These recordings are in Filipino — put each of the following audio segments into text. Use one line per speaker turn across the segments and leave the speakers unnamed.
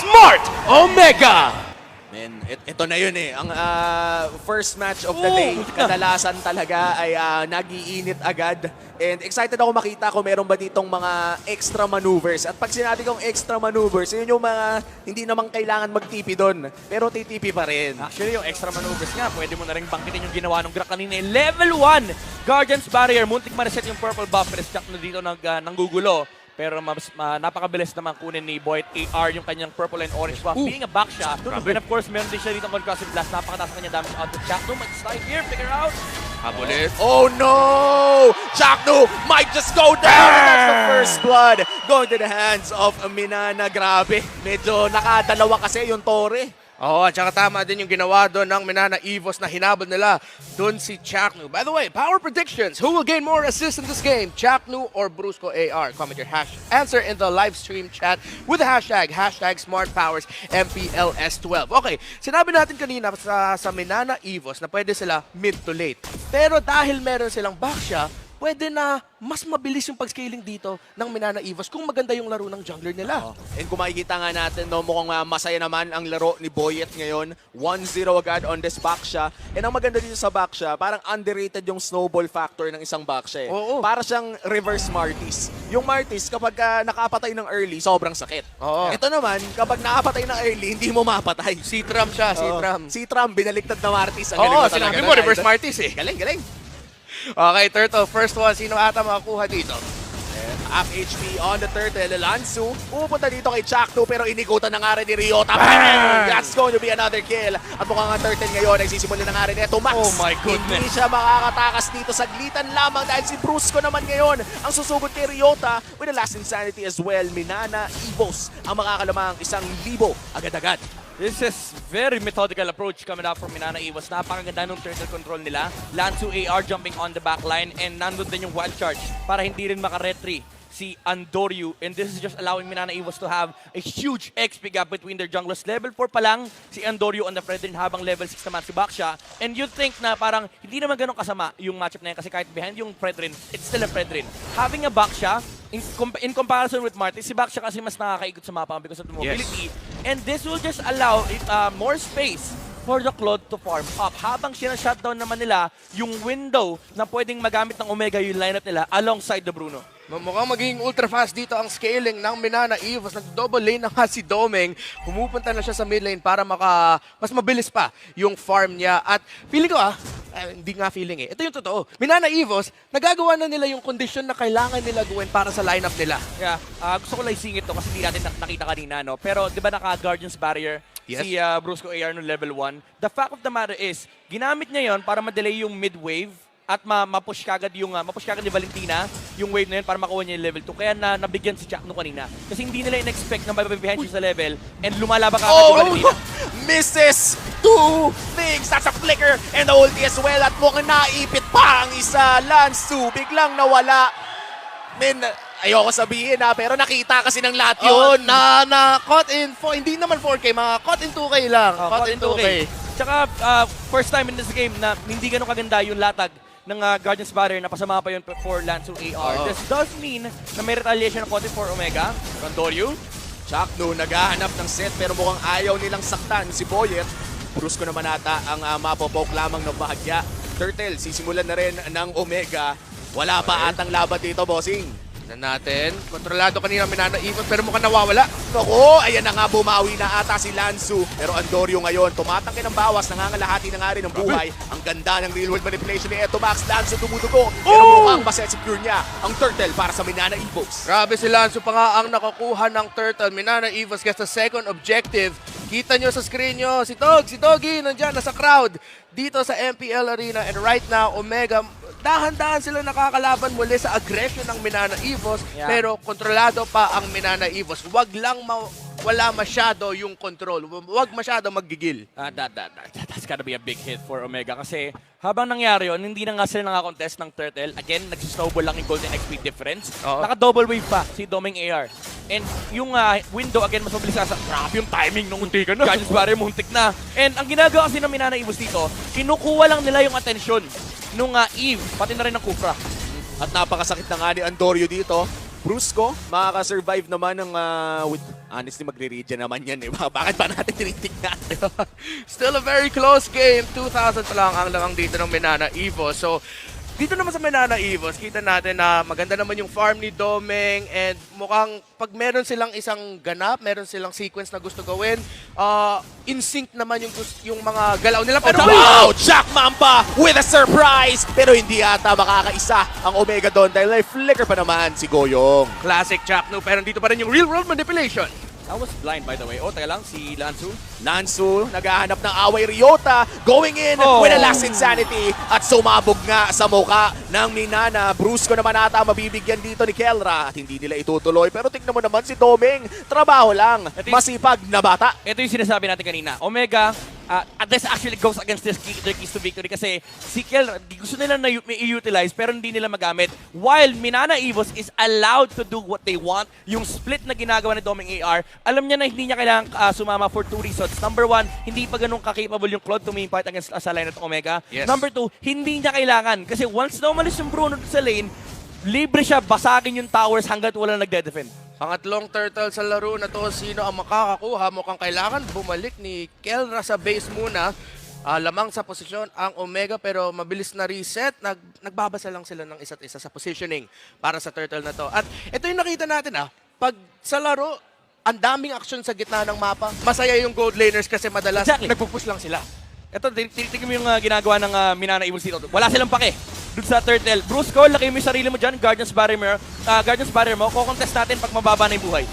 Smart Omega!
Men, ito na yun eh. Ang first match of the day, kadalasan talaga ay nag-iinit agad. And excited ako makita kung meron ba ditong mga extra maneuvers. At pag sinabi kong extra maneuvers, yun yung mga hindi naman kailangan mag-TP doon. Pero TTP pa rin.
Actually, yung extra maneuvers nga, pwede mo na rin bangkitin yung ginawa ng Grak kanina. Level 1, Guardian's Barrier. Muntik ma-reset yung purple buff, pero Jack na dito nanggugulo. Pero napakabilis naman kunin ni Boyd AR yung kanyang purple and orange buff. Being a back siya. And of course, meron din siya dito ng concussive blast. Napakataas ang kanyang damage output. Jack no, mag-slide here. Figure out.
Habulit. Oh no! Chaknu might just go down! That's the first blood going to the hands of Minana. Grabe. Medyo nakadalawa kasi yung Torre.
Oo, at saka tama din yung ginawa doon ng Minana Evos na hinabol nila doon si Chaknu. By the way, power predictions. Who will gain more assists in this game? Chaknu or Brusco AR? Comment your answer in the live stream chat with the hashtag SmartPowersMPLS12. Okay, sinabi natin kanina sa Minana Evos na pwede sila mid to late. Pero dahil meron silang backsha, pwede na mas mabilis yung pag-scaling dito ng Minana Evos kung maganda yung laro ng jungler nila.
And kung makikita nga natin, no, mukhang masaya naman ang laro ni Boyet ngayon. 1-0 agad on this backsha. And ang maganda dito sa backsha, parang underrated yung snowball factor ng isang backsha.
Oo.
Para siyang reverse Martis. Yung Martis, kapag nakapatay ng early, sobrang sakit.
Oo.
Ito naman, kapag nakapatay ng early, hindi mo mapatay.
C-Tram siya, C-Tram.
Si Trump, binaliktad na Martis. Ang
Oo,
galing
sinabi
talaga
mo,
na,
reverse
idol.
Martis eh.
Galing, galing.
Okay, Turtle, first one. Sino ata makakuha dito?
Half HP on the Turtle. Lansu, pupunta dito kay Chaknu pero inikutan na nga rin ni Ryota. That's going to be another kill. At mukhang ang Turtle ngayon, nagsisimula na nga rin ito. Max,
Oh my goodness.
hindi siya makakatakas dito. Saglitan lamang dahil si Brusco naman ngayon ang susugod kay Ryota with the last insanity as well. Minana Evos ang makakalamang 1,000 agad-agad.
This is very methodical approach coming out from Minana Evos. Napakaganda ng turtle control nila. Lansu AR jumping on the back line and nandun din yung wild charge para hindi rin makaretry si Andoryu. And this is just allowing Minana Evos to have a huge XP gap between their junglers. Level 4 pa lang si Andoryu on the Fredrin habang level 6 naman si Baksha. And you think na parang hindi naman ganun kasama yung matchup na yan kasi kahit behind yung Fredrin, it's still a Fredrin. Having a Baksha, in comparison with Martis, si Baksha kasi mas nakakaikot sa mapa because of the mobility.
Yes.
And this will just allow more space for the Claude to farm up. Habang sinashutdown naman nila yung window na pwedeng magamit ng Omega yung lineup nila alongside the Bruno.
Mukhang magiging ultra fast dito ang scaling ng Minana Evos. Nag-double lane na nga si Domeng. Pumupunta na siya sa mid lane para mas mabilis pa yung farm niya. At feeling ko hindi nga feeling eh. Ito yung totoo. Minana Evos, nagagawa na nila yung condition na kailangan nila gawin para sa lineup nila.
Yeah, gusto ko lang isingit to kasi hindi natin nakita kanina, no? Pero di ba naka-Guardian's Barrier
Yes.
si Brusco AR no level 1? The fact of the matter is, ginamit niya yon para ma-delay yung mid-wave at ma-push kagad ni Valentina yung wave na yun para makuha niya yung level 2. Kaya nabigyan si Chaknu kanina. Kasi hindi nila in-expect na mabibehind siya sa level and lumalaban kagad si Valentina.
Misses two things. That's a flicker and the ulti as well. At mukhang naipit pa ang isa. Lansu biglang nawala. Ayoko sabihin pero nakita kasi ng lahat yun.
Caught in, hindi naman 4K, mga caught in 2K lang. Caught in 2K.
Tsaka first time in this game na hindi ganun kaganda yung latag ng Guardian's Barrier na pasama pa yun for Lansu AR. This does mean na may retaliation ng konti for Omega. Randoryu.
Chaknu naghahanap ng set pero mukhang ayaw nilang saktan si Boyet. Brusco naman ata ang mapopoke lamang ng bahagya. Turtle, sisimulan na rin ng Omega. Wala pa atang laban dito, bossing.
Natin. Kontrolado kanina Minana Evos pero mukhang nawawala.
Naku, ayan na nga, bumawi na ata si Lansu. Pero Andoryu ngayon, tumatangke ng bawas, nangangalahati na nga rin ng buhay. Ang ganda ng real world manipulation ni Eto Max. Lansu tumudugo, pero mukhang masesecure niya ang Turtle para sa Minana Evos.
Grabe si Lansu pa nga ang nakakuha ng Turtle. Minana Evos gets the second objective. Kita nyo sa screen nyo, si Doggy, nandyan, nasa crowd dito sa MPL Arena. And right now, Omega, dahan-dahan sila nakakalaban muli sa aggression ng Minana Evos, pero kontrolado pa ang Minana Evos. Wag lang wala masyado yung control. Wag masyado maggigil.
That's gotta be a big hit for Omega kasi habang nangyari yun, hindi na nga sila nakakontest ng Turtle. Again, nagsisnowball lang yung Golden XP difference. Naka-double wave pa si Domeng AR. And yung window, again, mas mabilis sa grabe yung timing nung muntik na. Guardian's Barrier muntik na. And ang ginagawa kasi ng Minana Evos dito, kinukuha lang nila yung atensyon nung Eve, pati na rin ng Kufra.
At napakasakit na nga ni Andoryu dito. Brusco, makaka-survive naman ng with Honestly, magre-regen naman yan. Bakit ba natin tinitignan?
Still a very close game. 2,000 pa lang ang lamang dito ng Minana Evo. So, dito naman sa Minana Evos, kita natin na maganda naman yung farm ni Domeng and mukhang pag meron silang isang ganap, meron silang sequence na gusto gawin, in sync naman yung mga galaw nila. Pero
Wow! Jack Mamba with a surprise! Pero hindi ata makakaisa ang Omega doon dahil may flicker pa naman si Goyong.
classic Jack, no? Pero dito pa rin yung real world manipulation.
That was blind, by the way. Oh, teka lang, si Lansu.
Nansu, naghahanap ng away. Ryota going in with a last insanity at sumabog nga sa muka ng Minana. Brusco naman ata mabibigyan dito ni Kelra at hindi nila itutuloy. Pero tignan mo naman si Domeng, trabaho lang, masipag na bata.
Ito yung sinasabi natin kanina. Omega, this actually goes against their keys to victory kasi si Kelra, gusto nila na i-utilize pero hindi nila magamit. While Minana Evos is allowed to do what they want, yung split na ginagawa ni Domeng AR, alam niya na hindi niya kailangang sumama for 2 reasons. Number 1, hindi pa ganun ka-capable yung Claude to main fight against sa line at Omega.
Yes.
Number 2, hindi niya kailangan kasi once na umalis yung Bruno sa lane, libre siya basagin yung towers hanggat wala nagde-defend.
Pangatlong turtle sa laro na to, sino ang makakakuha? Mukhang kailangan bumalik ni Kelra sa base muna. Lamang sa posisyon ang Omega pero mabilis na reset. Nagbabasa lang sila ng isa't isa sa positioning para sa turtle na to. At ito yung nakita natin pag sa laro, ang daming action sa gitna ng mapa. Masaya yung gold laners kasi madalas nagpupush lang sila.
Ito, tignan mo yung ginagawa ng Minana Evil dito. Wala silang pake. Doon sa turtle. Brusco, laki mo yung sarili mo dyan. Guardian's Barrier mo. Kukontest natin pag mababa na yung buhay.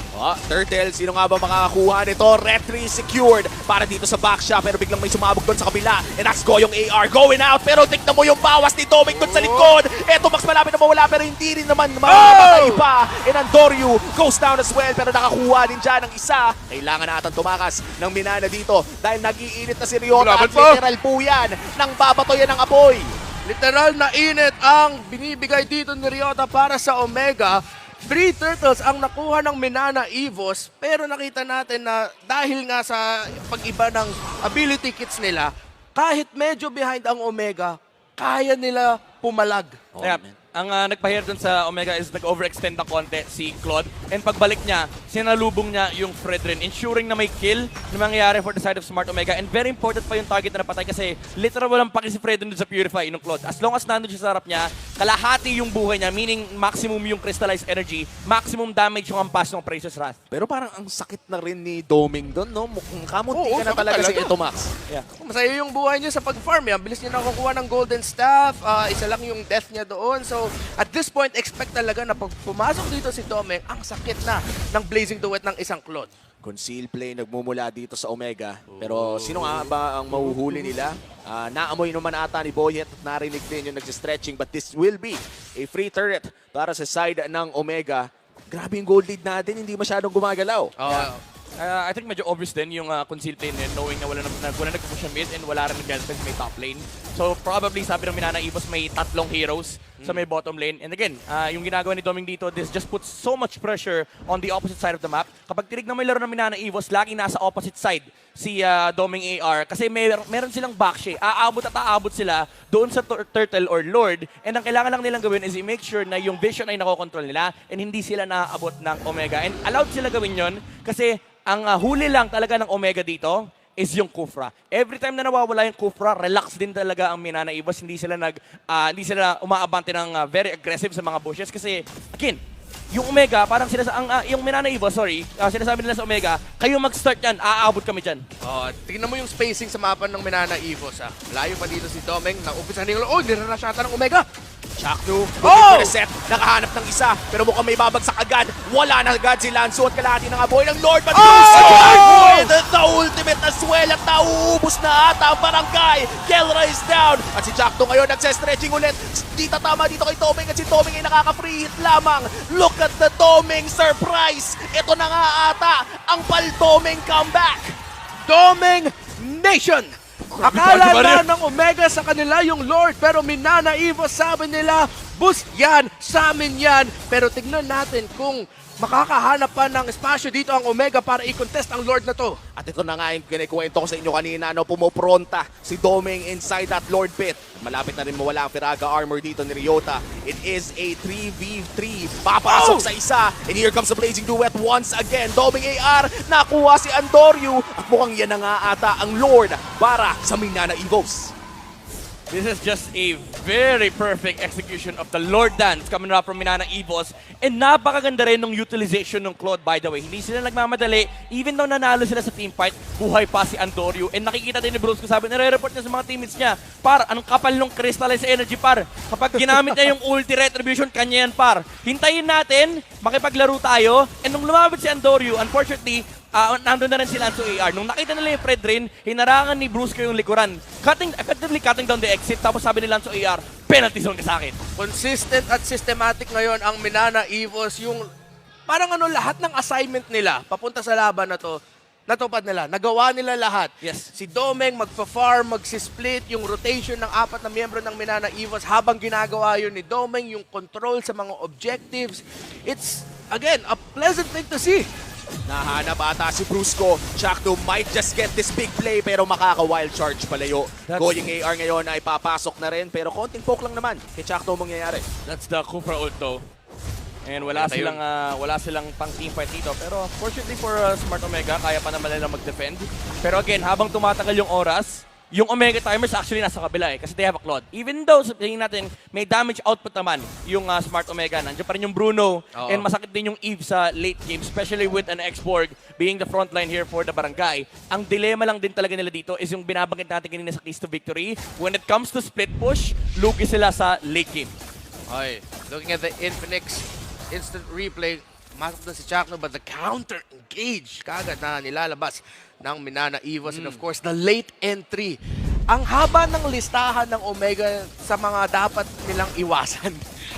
Turtle, sino nga ba makakakuha nito? Retry secured para dito sa back shot pero biglang may sumabog doon sa kabila. And that's Goyong AR going out pero tignan mo yung bawas ni Domeng doon sa likod. Eto, Max malapit na mawala pero hindi rin naman mamamatay pa. And Andoryu goes down as well pero nakakuha din dyan ng isa. Kailangan natin tumakas ng Minana dito dahil nag-iinit na si Ryota at literal po yan nang babatoyan ng apoy.
Literal na init ang binibigay dito ni Ryota para sa Omega. 3 turtles ang nakuha ng Minana Evos pero nakita natin na dahil nga sa pag-iba ng ability kits nila, kahit medyo behind ang Omega, kaya nila pumalag.
Ang nagpahir dun sa Omega is nag-overextend ng konti si Claude. And pagbalik niya, sinalubong niya yung Fredrin, ensuring na may kill na mangyayari for the side of Smart Omega. And very important pa yung target na napatay kasi literal walang paki si Fredrin dun sa Purify ng Claude. As long as nandun siya sa harap niya, kalahati yung buhay niya, meaning maximum yung crystallized energy, maximum damage yung ampas ng Precious Wrath.
Pero parang ang sakit na rin ni Domeng doon, no? Mukhang kamunti ka na
sakit
talaga si
talaga.
Eto Max.
Yeah.
Masaya yung buhay niya sa pag-farm. Bilis niya nakukuha ng Golden Staff. Isa lang yung death niya doon. So, at this point, expect talaga na pag pumasok dito si Domeng, ang sakit na ng Blazing Duet ng isang Claude.
Conceal play nagmumula dito sa Omega. Pero sino nga ba ang mahuhuli nila? Naamoy naman ata ni Boyet at narinig din yung nagsistretching. But this will be a free turret para sa side ng Omega. Grabe yung gold lead natin, hindi masyadong gumagalaw.
I think medyo obvious din yung conceal play din, knowing na wala nag-push sa mid and wala rin nag-defense may top lane. So probably sabi ng Minana Evos may 3 heroes sa may bottom lane. And again, yung ginagawa ni Domeng dito, this just puts so much pressure on the opposite side of the map. Kapag tinignan mo yung laro ng Minana Evos, lagi nasa opposite side si Domeng AR kasi meron silang backshay. Aabot at aabot sila doon sa Turtle or Lord. And ang kailangan lang nilang gawin is i-make sure na yung vision ay nakokontrol nila and hindi sila naaabot ng Omega. And allowed sila gawin yon kasi ang huli lang talaga ng Omega dito is yung Kufra. Every time na nawawala yung Kufra, relax din talaga ang Minana Evos. Hindi sila umaabante ng very aggressive sa mga bushes kasi again, yung Omega, parang yung Minana Evos, sinasabi nila sa Omega, kayo mag-start yan, aabot kami dyan.
Tingnan mo yung spacing sa mapa ng Minana Evos. Layo pa dito si Domeng. Nag-umpisa nila. Nirarash ata ng Omega.
Shaknu, looking for the set, nakahanap ng isa, pero mukhang may babagsak agad. Wala na agad si Lanzo at kalahati ng aboy ng Lord. But with the ultimate as well at nauubos na ata ang barangay. Kelra is down. At si Jackto ngayon nagse-stretching ulit. Di tatama dito kay Domeng at si Domeng ay nakaka-free hit lamang. Look at the Domeng surprise. Ito na nga ata ang Pal-Domeng comeback.
Domeng Nation! Akala na ng Omega sa kanila yung Lord pero Minana Evos sabi nila boost yan, sa amin yan. Pero tignan natin kung makakahanap pa ng espasyo dito ang Omega para i-contest ang Lord na to.
At ito na nga yung kinikwento ko sa inyo kanina, pumopronta si Doming inside that Lord Pit. Malapit na rin mawala ang Firaga armor dito ni Ryota. It is a 3v3. Papasok sa isa. And here comes the Blazing Duet once again. Doming AR, nakuha si Andoryu. At mukhang yan na nga ata ang Lord para sa Minana Evos.
This is just a very perfect execution of the Lord Dance coming up from Minana Evos. And napakaganda rin ng utilization ng Claude, by the way. Hindi sila nagmamadali. Even though nanalo sila sa team fight, buhay pa si Andoryu. And nakikita din ni Bruce kung sabi, nare-report niya sa mga teammates niya, par, anong kapal ng crystallized energy, par. Kapag ginamit niya yung ulti retribution, kanya yan, par. Hintayin natin, makipaglaro tayo. And nung lumabit si Andoryu, unfortunately, nandun na rin si Lanzo AR. Nung nakita nila yung Fred Rin, hinarangan ni Brusco yung likuran. Effectively cutting down the exit. Tapos sabi ni Lanzo AR, penalty zone ka sa akin.
Consistent at systematic ngayon ang Minana Evos. Yung parang lahat ng assignment nila papunta sa laban na to, natupad nila. Nagawa nila lahat.
Yes.
Si Domeng magpa-farm, magsisplit yung rotation ng 4 na miyembro ng Minana Evos habang ginagawa yun ni Domeng, yung control sa mga objectives. It's, again, a pleasant thing to see.
Nahanap ata si Brusco. Chakno might just get this big play pero makaka-wild charge palayo. Going AR ngayon ay papasok na rin pero konting poke lang naman kay Chakno mangyayari.
That's the Kufra ult though. And wala silang pang team fight dito. Pero fortunately for Smart Omega, kaya pa naman nila mag-defend. Pero again, habang tumatagal yung oras, yung Omega timers actually nasa kabila kasi they have a Claude. Even though, sabihin natin, may damage output naman yung Smart Omega. Nandiyan pa rin yung Bruno.
Oo.
And masakit din yung Eve sa late game, especially with an X-Borg being the front line here for the Barangay. Ang dilemma lang din talaga nila dito is yung binabangkit natin kanina sa Keys to Victory. When it comes to split push, lugi sila sa late game.
Okay, looking at the Infinix instant replay, masok na si Chakno but the counter engage kagad na nilalabas ng Minana Evos and of course the late entry. Ang haba ng listahan ng Omega sa mga dapat nilang iwasan.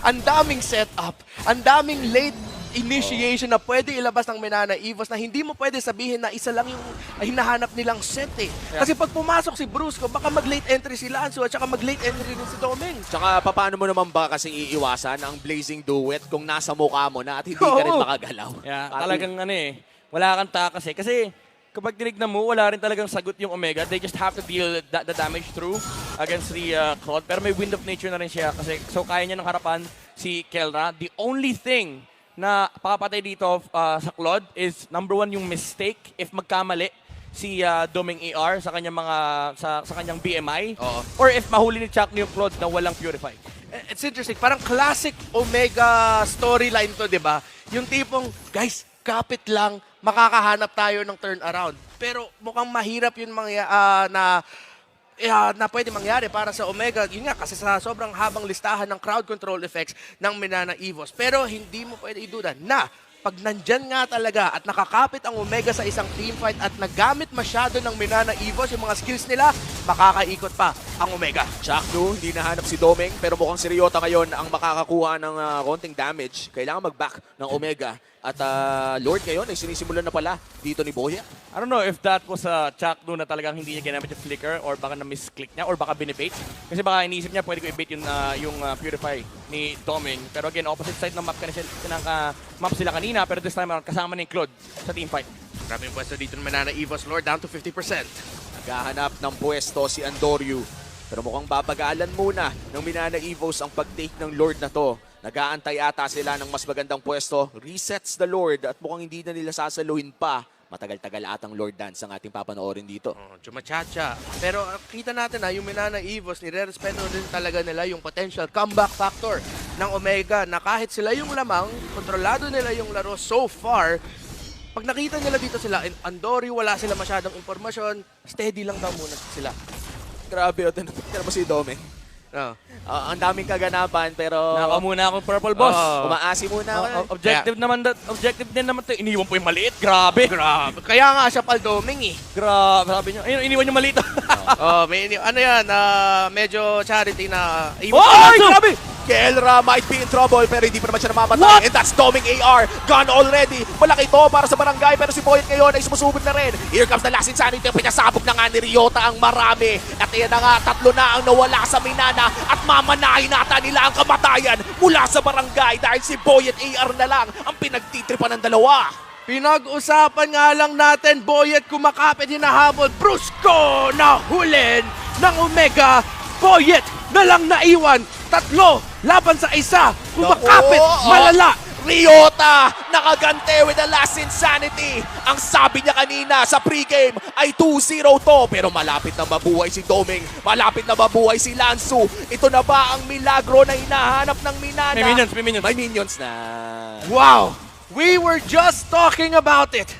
Ang daming setup, ang daming late initiation na pwede ilabas ng Minana Evos na hindi mo pwede sabihin na isa lang yung hinahanap nilang set eh. Kasi pag pumasok si Brusco, baka mag-late entry si Lanzo at saka mag-late entry din si Domeng.
Tsaka paano mo naman ba kasi iiwasan ang Blazing Duet kung nasa mukha mo na at hindi ka rin
Oo.
makagalaw?
Yeah, talagang wala kang takas eh. Kasi kapag tinignan mo, wala rin talagang sagot yung Omega. They just have to deal the damage through against the Claude. Pero may Wind of Nature na rin siya. Kasi, so kaya niya ng harapan si Kelra. The only thing na pakapatay dito sa Claude is number 1 yung mistake if magkamali si Doming AR sa kanyang sa kanyang BMI.
Oo.
Or if mahuli ni Chuck yung Claude na walang Purify.
It's interesting. Parang classic Omega storyline to, di ba? Yung tipong, guys, kapit lang, makakahanap tayo ng turnaround. Pero mukhang mahirap yun na pwede mangyari para sa Omega. Yun nga, kasi sa sobrang habang listahan ng crowd control effects ng Minana Evos. Pero hindi mo pwede iduda na pag nandyan nga talaga at nakakapit ang Omega sa isang teamfight at nagamit masyado ng Minana Evos yung mga skills nila, makakaikot pa ang Omega.
Chakno, hindi nahanap si Doming pero mukhang si Ryota ngayon ang makakakuha ng konting damage. Kailangan mag-back ng Omega. At Lord ngayon ay sinisimulan na pala dito ni Boya.
I don't know if that was a Chakno na talagang hindi niya ginamit yung flicker or baka na-misclick niya or baka binibait. Kasi baka iniisip niya pwede ko i-bait yung Purify ni Doming. Pero again, opposite side ng map map sila kanina pero this time around kasama ni Claude sa teamfight.
Grabe yung pwesto dito ng Minana Evos, Lord, down to 50%.
Naghahanap ng pwesto si Andoryu. Pero mukhang babagalan muna ng Minana Evos ang pag-take ng Lord na to. Nag-aantay ata sila ng mas magandang pwesto. Resets the Lord at mukhang hindi na nila sasaluhin pa. Matagal-tagal atang Lord Dance ang ating papanoorin dito.
Chumachacha. Pero kita natin yung Minana Evos, nire-respeto din talaga nila yung potential comeback factor ng Omega na kahit sila yung lamang, kontrolado nila yung laro so far. Pag nakita nila dito sila, in Andoryu, wala sila masyadong impormasyon, steady lang daw muna sila.
Grabe, o tinan mo si Doming.
No.
Ang daming kaganapan pero
Naka muna akong purple boss.
umaasi muna ako.
Objective din naman to. Iniwan po yung maliit. Grabe.
Grabe. Kaya nga siya Paldoming eh.
Grabe. Sabi niyo, ayun, iniwan yung maliit.
May ano yan, medyo charity na...
Oy! Grabe!
Kelra might be in trouble pero hindi pa naman siya namamatay. And that's Doming AR. Gone already. Malaki to para sa barangay pero si Boyet ngayon ay sumusubod na rin. Here comes the last insanity. Pinasabog na nga ni Ryota ang marami. At ayan na nga, 3 na ang nawala sa Minana at mamanahin nata nila ang kamatayan mula sa barangay dahil si Boyet AR na lang ang pinagtitripan ng dalawa.
Pinag-usapan nga lang natin, Boyet kumakapit, hinahabol. Brusco na hulin ng Omega. Boyet na lang naiwan. 3 laban sa 1. Kumakapit,
Naku,
malala.
Ryota nakagante with the last insanity. Ang sabi niya kanina sa pregame ay 2-0 to. Pero malapit na mabuhay si Doming. Malapit na mabuhay si Lansu. Ito na ba ang milagro na hinahanap ng Minana?
May minions, may minions.
May minions na.
Wow! We were just talking about it.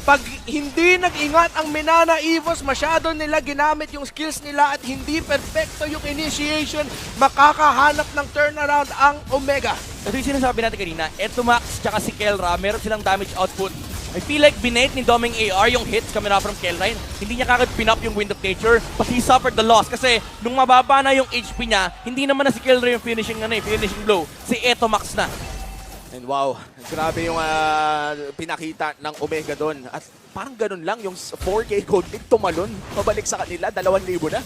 Pag hindi nag-ingat ang Minana Evos, masyado nila ginamit yung skills nila at hindi perfecto yung initiation, makakahanap ng turnaround ang Omega.
Ito yung sinasabi natin kanina, Etomax tsaka si Kelra, meron silang damage output. I feel like binate ni Doming AR yung hits coming out from Kelra. Hindi niya kagad pin-up yung Wind of Nature, but he suffered the loss. Kasi nung mababa na yung HP niya, hindi naman na si Kelra yung finishing blow. Si Etomax na.
And wow, grabe yung pinakita ng Omega doon. At parang ganun lang, yung 4K gold lead tumalon. Pabalik sa kanila, 2,000 na.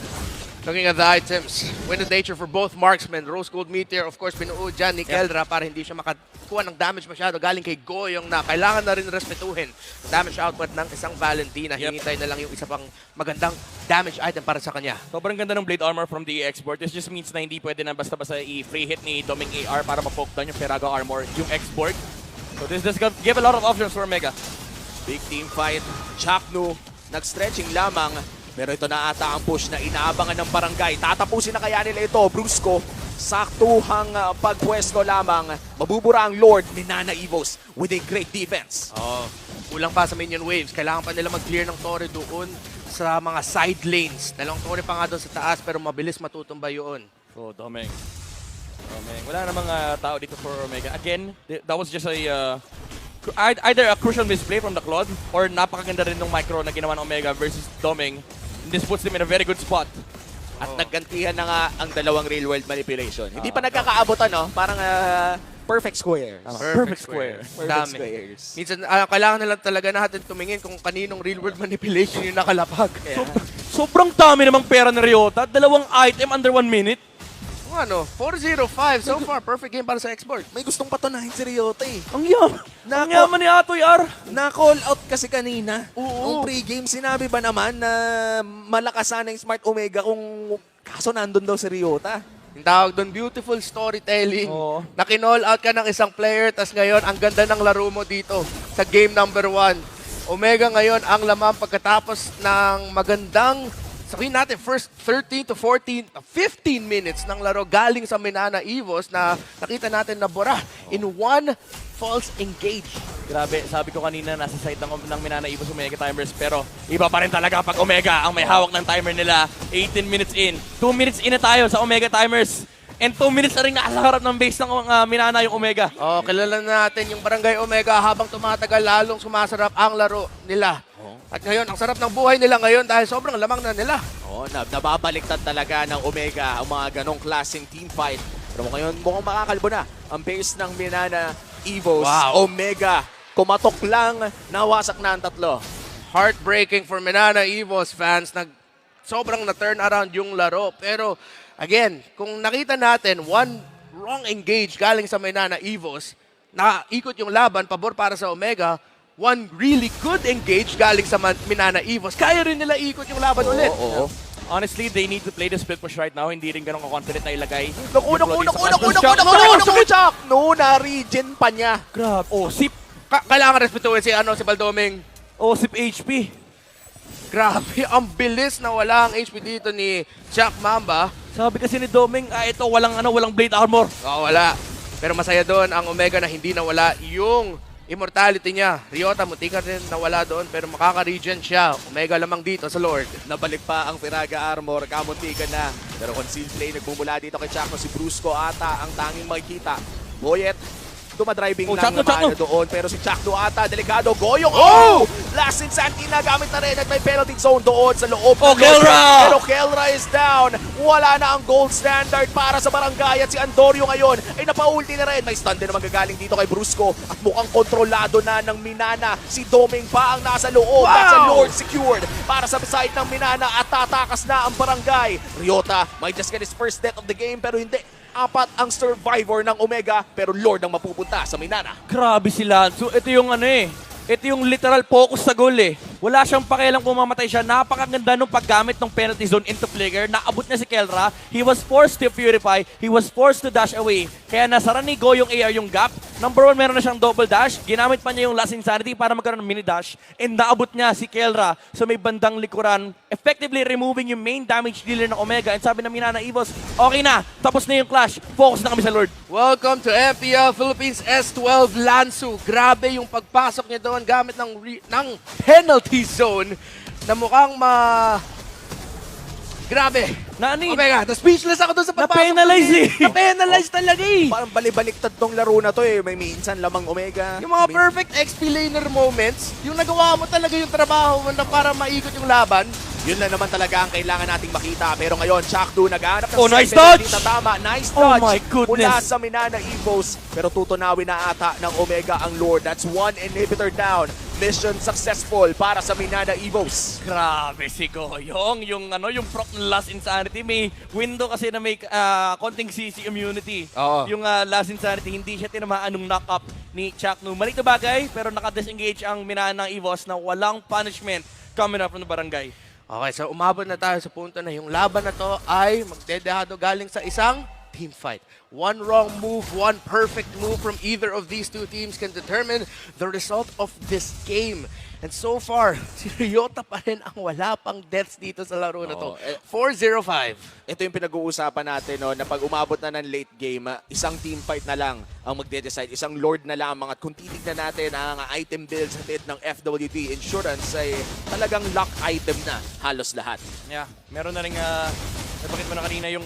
Looking at the items, Wind of Nature for both marksmen. Rose Gold Meteor, of course, pinuod dyan ni Kelra para hindi siya makakuha ng damage masyado. Galing kay Goyong na kailangan na rin respetuhin. Damage output ng isang Valentina. Hinintay na lang yung isa pang magandang damage item para sa kanya.
Sobrang ganda ng Blade Armor from the export. This just means na hindi pwede na basta-basta i-free hit ni Doming AR para ma-poke down yung Feraga Armor, yung export. So this does give a lot of options for Omega.
Big team fight. Chaknu, nag-stretching lamang. Pero ito na ata ang push na inaabangan ng barangay. Tatapusin na kaya nila ito. Brusco, saktuhang pagpwesto lamang. Mabubura ang Lord ni Nana Evos with a great defense.
Kulang pa sa minion waves. Kailangan pa nila mag-clear ng torre doon sa mga side lanes. Dalawang torre pa nga doon sa taas pero mabilis matutumba yun.
So Doming. Wala namang tao dito for Omega. Again, that was just a either a crucial misplay from the Claude or napakaganda rin ng micro na ginawa ng Omega versus Doming. And this puts them in a very good spot.
At naggantihan na nga ang dalawang real world manipulation. Hindi pa nagkakaabotan, no? Parang perfect squares.
Perfect square.
Perfect
Dami.
squares.
Minsan, kailangan na lang talaga natin tumingin kung kaninong real world manipulation yung nakalapag.
Sobrang dami namang pera ni Ryota. 2 item under 1 minute.
Ano, 405 so far. Perfect game para sa export.
May gustong patunahin si Ryota eh.
Ang yaman ni Atoy R.
Na-call out kasi kanina.
Oo.
Nung pre-game, sinabi ba naman na malakas sana yung Smart Omega kung kaso nandun daw si Ryota?
Yung tawag doon, beautiful storytelling.
Oo.
Na kinall out ka ng isang player, tas ngayon, ang ganda ng laro mo dito sa game number 1. Omega ngayon ang lamang pagkatapos ng magandang, sabihin natin, first 13 to 14, 15 minutes ng laro galing sa Minana Evos na nakita natin na bura in one false engage.
Grabe, sabi ko kanina nasa side ng Minana Evos Omega timers pero iba pa rin talaga pag Omega ang may hawak ng timer nila. 18 minutes in. 2 minutes in na tayo sa Omega timers. And 2 minutes na rin nasa harap ng base ng Minana yung Omega.
Oh, kilala natin yung Barangay Omega habang tumatagal lalong sumasarap ang laro nila. At ngayon, ang sarap ng buhay nila ngayon dahil sobrang lamang na nila.
Nababaliktad talaga ng Omega ang mga ganong klaseng team fight. Pero ngayon, mukhang makakalbo na ang base ng Minana Evos.
Wow.
Omega, kumatok lang, nawasak na ang 3.
Heartbreaking for Minana Evos fans. Sobrang na-turn around yung laro. Pero again, kung nakita natin, one wrong engage galing sa Minana Evos, nakaikot yung laban, pabor para sa Omega. One really good engage galing sa Minana Evos. Kaya rin nila ikot yung laban ulit.
Oo.
Honestly, they need to play the split push right now. Hindi rin ganun ka-confident na ilagay.
No, na-regen pa niya.
Grabe. Oh, sip.
Kailangan respetuhin si Baldoming.
Oh, sip HP.
Grabe, ang bilis na wala ang HP dito ni Jack Mamba.
Sabi kasi ni Doming, ito walang blade armor.
Wala. Pero masaya doon ang Omega na hindi nawala yung immortality niya. Ryota, muntikan rin nawala doon pero makaka-regen siya. Omega lamang dito sa Lord.
Nabalik pa ang Firaga Armor, kamuntikan na. Pero concealed play, nagmumula dito kay Chakno. Si Brusco ata ang tanging makikita. Boyet, dumadriving
Oh,
lang
Chakno,
naman
Chakno.
doon. Pero si Chakno ata, delikado. Goyong, oh! Last insanity na gamit na rin at may penalty zone doon sa loob.
Oh,
ng
Kelra!
Pero Kelra is down. Wala na ang gold standard para sa barangay at si Andorio ngayon ay napaulti na rin. May stun din naman gagaling dito kay Brusco at mukhang kontrolado na ng Minana. Si Doming pa ang nasa loob. That's a Lord secured para sa side ng Minana at tatakas na ang barangay. Ryota might just get his first death of the game pero hindi. Apat ang survivor ng Omega pero Lord ang mapupunta sa Minana.
Grabe sila. So, ito yung ano eh. Ito yung literal focus sa goal eh. Wala siyang pakialam kung mamatay siya. Napakaganda nung paggamit ng penalty zone into flicker. Naabot niya si Kelra. He was forced to purify. He was forced to dash away. Kaya nasara ni Go yung AR yung gap. Number 1, meron na siyang double dash. Ginamit pa niya yung last insanity para magkaroon ng mini dash. And naabot niya si Kelra sa may bandang likuran. Effectively removing yung main damage dealer ng Omega. And sabi ng Minana Evos, okay na. Tapos na yung clash. Focus na kami sa Lord.
Welcome to MPL Philippines S12 Lansu. Grabe yung pagpasok niya doon gamit ng penalty zone na mukhang Grabe.
Nani?
Omega, na-speechless ako doon sa pagpasok.
Na-penalize eh.
Na-penalize talaga eh.
Parang balibaliktad tong laro na to eh. May minsan lamang Omega.
Yung mga perfect XP laner moments, yung nagawa mo talaga yung trabaho mo na para maikot yung laban.
Yun na naman talaga ang kailangan nating makita. Pero ngayon, Chakdu naghahanap ng
Oh, nice
penalty
touch!
na tama. Nice
Oh
touch
my goodness.
mula sa Minana Evos. Pero tutunawin na ata ng Omega ang Lord. That's one inhibitor down. Mission successful para sa Minana Evos.
Grabe si Goyong. Yung prop ng Last Insanity, may window kasi na may konting CC immunity.
Oo.
Yung Last Insanity, hindi siya tinamaan nung knock-up ni Chaknu. Maliit na bagay, pero naka-disengage ang Minana Evos na walang punishment coming up from the barangay.
Okay, so umabot na tayo sa punto na yung laban na to ay magdedehado galing sa isang team fight. One wrong move, one perfect move from either of these two teams can determine the result of this game. And so far, si Ryota pa rin ang wala pang deaths dito sa laro na to. 4-0-5.
Ito yung pinag-uusapan natin no, na pag umabot na ng late game, isang team fight na lang ang magde-decide. Isang Lord na lamang. At kung titignan natin ang item builds natin ng FWD Insurance ay talagang lock item na halos lahat.
Yeah, meron na rin napakita mo na kanina yung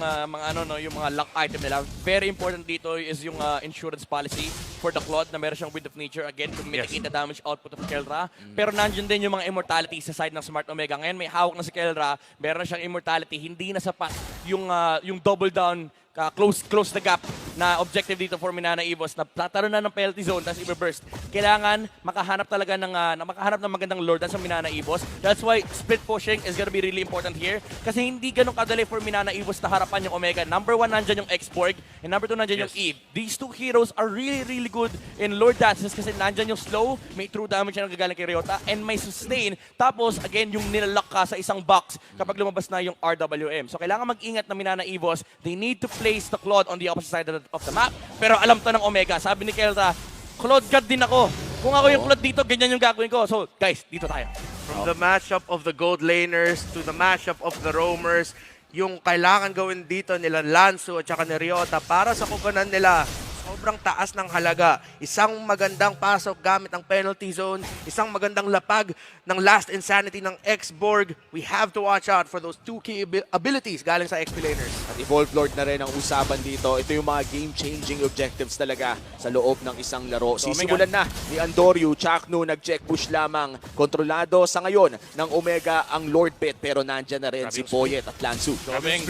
yung mga lock item nila. Very important dito is yung insurance policy for the Claude na meron siyang Wind of Nature again to mitigate the damage output of Kelra. Pero nandiyan din yung mga immortality sa side ng Smart Omega. Ngayon may hawak na si Kelra, meron na siyang immortality, hindi na sapat yung double down, close the gap na objective dito for Minana Evos na tataro na ng penalty zone tapos i-burst. Kailangan makahanap talaga ng magandang Lord sa Minana Evos. That's why split pushing is gonna be really important here kasi hindi ganun kadali for Minana Evos na harapan yung Omega. Number 1 nandyan yung X-Borg and number 2 nandyan yung Eve. These two heroes are really good in Lord dances kasi nandyan yung slow, may true damage na nagagaling kay Ryota and may sustain. Tapos again yung nilalock ka sa isang box kapag lumabas na yung RWM. So kailangan mag-ingat na Minana Evos. They need to place the Claude on the opposite side of the map. Pero alam to ng Omega. Sabi ni Kelra, Claude God din ako. Kung ako yung Claude dito, ganyan yung gagawin ko. So, guys, dito tayo.
From the matchup of the gold laners to the matchup of the roamers, yung kailangan gawin dito nila Lansu at saka ni Ryota para sa kubanan nila, sobrang taas ng halaga. Isang magandang pasok gamit ang penalty zone, isang magandang lapag ng Last Insanity ng X-Borg. We have to watch out for those two key abilities galing sa XP laners.
At Evolved Lord na rin ang usapan dito. Ito yung mga game-changing objectives talaga sa loob ng isang laro. Sisimulan na ni Andoryu. Chaknu nag-check push lamang. Kontrolado sa ngayon ng Omega ang Lord Pit. Pero nandyan na rin si Poyet at Lansu.
Doming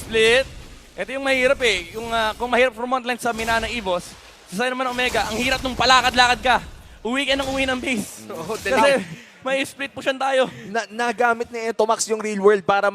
split. Ito yung mahirap eh. Kung mahirap from frontline sa Minana Evos, sa side naman Omega, ang hirap nung palakad-lakad ka. Uwi ka ng uwi ng base. Kasi may split pushan tayo.
Nagamit ni Etomax yung real world para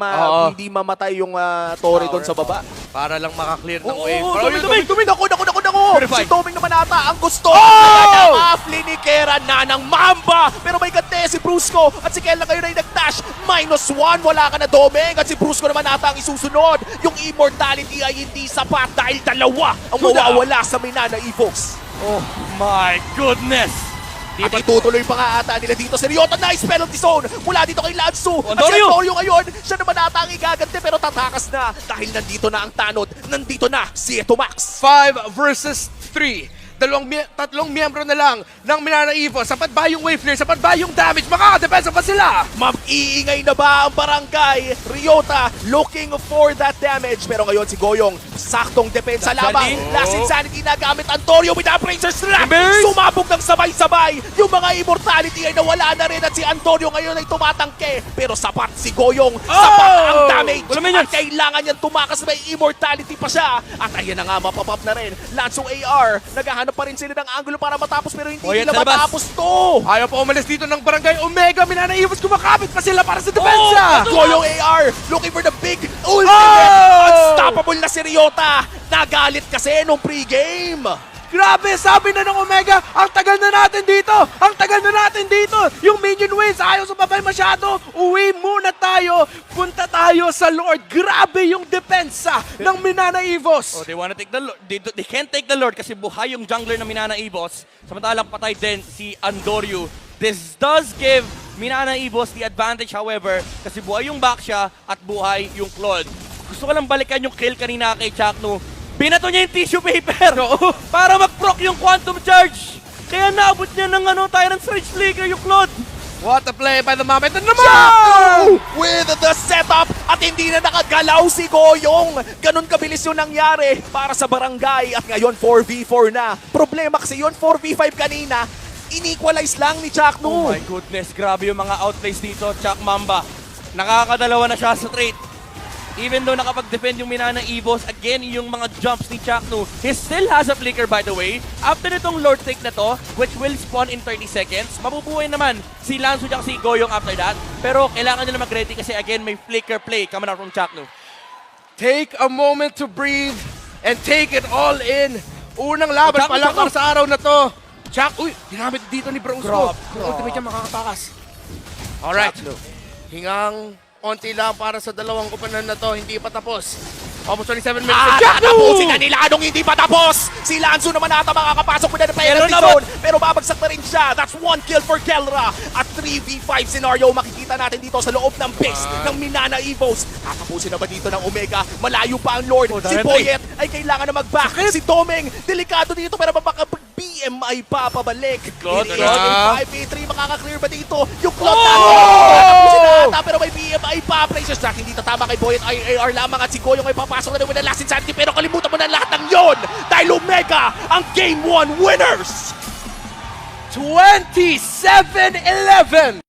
hindi mamatay yung Torre doon sa baba.
Para lang makaklear ng
Oo,
wave.
Doming! Naku!
Purified.
Si Doming naman ata ang gusto.
Oh!
Afli ni Kera na ng Mamba. Pero may gante si Brusco at si Kel na kayo na yung nag-dash. -1, wala ka na Doming. At si Brusco naman ata ang isusunod. Yung immortality ay hindi sapat dahil dalawa ang mawawala sa Minana Evos.
Oh my goodness!
At itutuloy pa nga ata nila dito si Ryota. Nice penalty zone mula dito kay Lansu. At si
Andorio!
Andorio ngayon, siya naman ata ang igagante pero tatakas na. Dahil nandito na ang tanod, nandito na si Etomax.
5 versus 3. Tatlong miyembro na lang ng Minana Evos. Sapat ba yung wave clear? Sapat ba yung damage? Makakadepensa pa sila!
Mag-iingay na ba ang barangay? Ryota looking for that damage. Pero ngayon si Goyong Saktong depensa
Last
lamang.
Insanity.
Last Insanity na gamit Antonio with a Razor Slap.
Embers.
Sumabog ng sabay-sabay. Yung mga Immortality ay nawala na rin at si Antonio ngayon ay tumatangke. Pero sapat si Goyong. Sapat ang damage.
Wala minions.
At kailangan niyang tumakas. May Immortality pa siya. At ayan na nga, mapapop na rin. Lanzo AR. Naghahanap pa rin sila ng angulo para matapos pero hindi
Boyet
nila
sa labas.
matapos to.
Ayaw pa umalis dito ng Barangay Omega. Minana Evos kumakapit pa sila para sa depensa.
Goyong AR looking for the big ultimate. Unstoppable na si Ryota. Nagalit kasi nung pre-game.
Grabe, sabi na ng Omega, ang tagal na natin dito! Ang tagal na natin dito! Yung minion waves, ayaw sumabay masyado. Uwi muna tayo. Punta tayo sa Lord. Grabe yung depensa ng Minana Evos.
Oh, they wanna take the Lord. They can't take the Lord kasi buhay yung jungler na Minana Evos. Samantalang patay din si Andoryu. This does give Minana Evos the advantage, however, kasi buhay yung back siya at buhay yung Claude. Gusto ko lang balikan yung kill kanina kay Chakno. Binato niya yung tissue paper para mag-proc yung Quantum Charge. Kaya naabot niya ng Tyrant's Rage Flicker yung Claude.
What a play by the Mama. Ito naman!
Chakno with the setup at hindi na nakagalaw si Goyong. Ganon kabilis yung nangyari para sa barangay at ngayon 4v4 na. Problema kasi yun 4v5 kanina. In-equalize lang ni Chakno.
Oh my goodness, grabe yung mga outplays dito. Chak Mamba, nakakadalawa na siya sa trade. Even though nakapag-defend yung Minana Evos, again, yung mga jumps ni Chakno, he still has a flicker by the way. After nitong Lord Take na to, which will spawn in 30 seconds, mabubuhay naman si Lanzo at si Goyong after that. Pero kailangan nila mag-ready kasi again, may flicker play coming out from Chakno.
Take a moment to breathe and take it all in. Unang laban pa lang para sa araw na to. Chak, uy, ginamit dito ni Bronzo. Ultimate niya makakatakas. Alright. Hingang onti lang para sa dalawang kupanan na to, hindi pa tapos. Almost 27 minutes.
Tatapusin na nila anong hindi pa tapos. Si Lanzo naman ata makakapasok mo na ng penalty zone. Pero babagsak na rin siya. That's 1 kill for Kelra. At 3v5 scenario makikita natin dito sa loob ng base ng Minana Evos. Tatapusin na ba dito ng Omega? Malayo pa ang Lord. Si Boyet ay kailangan na mag-back. Si Tomeng, delikado dito pero baka BM ay papabalik.
Claude,
In
Claude.
5v3, makaka-clear ba dito? Yung Claude tatapusin na ata pero may BM ay pa-play siya. Hindi tatama kay Boyet ay AR lamang at si Goyong ay papasok na rin with the last insanity pero kalimutan mo na lahat ng yon dahil Omega ang Game 1 winners!
27-11!